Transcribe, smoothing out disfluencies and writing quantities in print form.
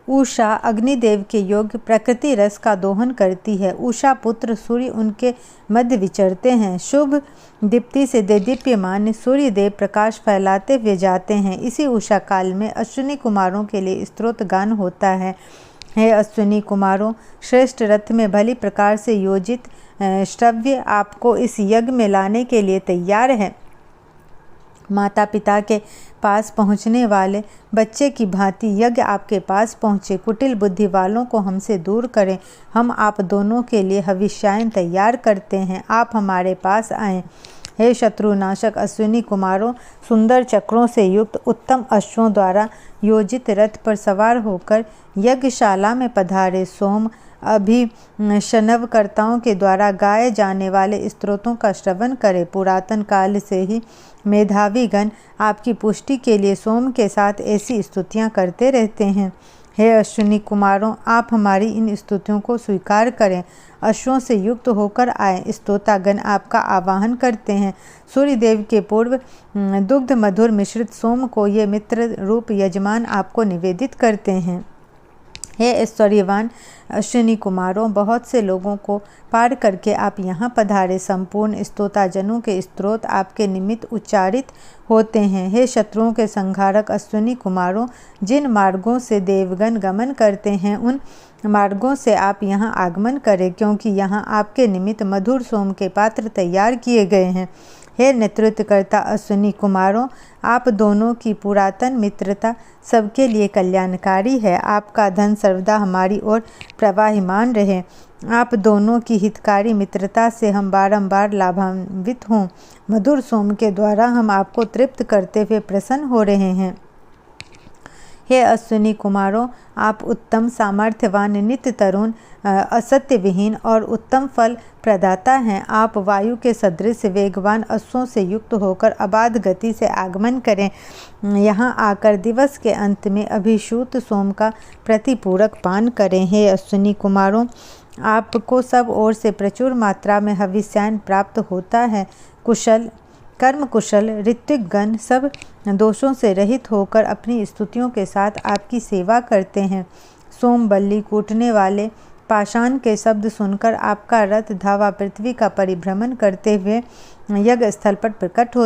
उषा अग्निदेव के योग्य प्रकृति रस का दोहन करती है। उषा पुत्र सूर्य उनके मध्य विचरते हैं। शुभ दीप्ति से देदीप्यमान सूर्यदेव प्रकाश फैलाते हुए जाते हैं। इसी उषा काल में अश्विनी कुमारों के लिए स्तोत्र गान होता है। हे अश्विनी कुमारों, श्रेष्ठ रथ में भली प्रकार से योजित श्रव्य आपको इस यज्ञ में लाने के लिए तैयार है। माता पिता के पास पहुँचने वाले बच्चे की भांति यज्ञ आपके पास पहुँचे। कुटिल बुद्धि वालों को हमसे दूर करें। हम आप दोनों के लिए हविष्यायन तैयार करते हैं। आप हमारे पास आएँ। हे शत्रुनाशक अश्विनी कुमारों, सुंदर चक्रों से युक्त उत्तम अश्वों द्वारा योजित रथ पर सवार होकर यज्ञशाला में पधारे। सोम अभिशनवकर्ताओं के द्वारा गाए जाने वाले स्तोत्रों का श्रवण करें। पुरातन काल से ही मेधावी गण आपकी पुष्टि के लिए सोम के साथ ऐसी स्तुतियां करते रहते हैं। हे अश्विनी कुमारों, आप हमारी इन स्तुतियों को स्वीकार करें। अश्वों से युक्त होकर आए स्तोतागण आपका आवाहन करते हैं। सूर्यदेव के पूर्व दुग्ध मधुर मिश्रित सोम को ये मित्र रूप यजमान आपको निवेदित करते हैं। हे ऐश्वर्यवान अश्विनी कुमारों, बहुत से लोगों को पार करके आप यहाँ पधारे। संपूर्ण स्तोताजनों के स्तोत्र आपके निमित्त उच्चारित होते हैं। हे शत्रुओं के संहारक अश्विनी कुमारों, जिन मार्गों से देवगण गमन करते हैं उन मार्गों से आप यहाँ आगमन करें, क्योंकि यहाँ आपके निमित्त मधुर सोम के पात्र तैयार किए गए हैं। हे नेतृत्वकर्ता अश्विनी कुमारों, आप दोनों की पुरातन मित्रता सबके लिए कल्याणकारी है। आपका धन सर्वदा हमारी ओर प्रवाहिमान रहे। आप दोनों की हितकारी मित्रता से हम बारंबार लाभान्वित हों। मधुर सोम के द्वारा हम आपको तृप्त करते हुए प्रसन्न हो रहे हैं। हे अश्विनी कुमारों, आप उत्तम सामर्थ्यवान नित्य तरुण असत्य विहीन और उत्तम फल प्रदाता हैं। आप वायु के सदृश वेगवान अश्वों से युक्त होकर अबाध गति से आगमन करें। यहाँ आकर दिवस के अंत में अभिषूत सोम का प्रतिपूरक पान करें। हे अश्विनी कुमारों, आपको सब ओर से प्रचुर मात्रा में हविष्यान प्राप्त होता है। कर्म कुशल ऋत्विकगण सब दोषों से रहित होकर अपनी स्तुतियों के साथ आपकी सेवा करते हैं। सोम बल्ली कूटने वाले पाषाण के शब्द सुनकर आपका रथ धावा पृथ्वी का परिभ्रमण करते हुए यज्ञ स्थल पर प्रकट हो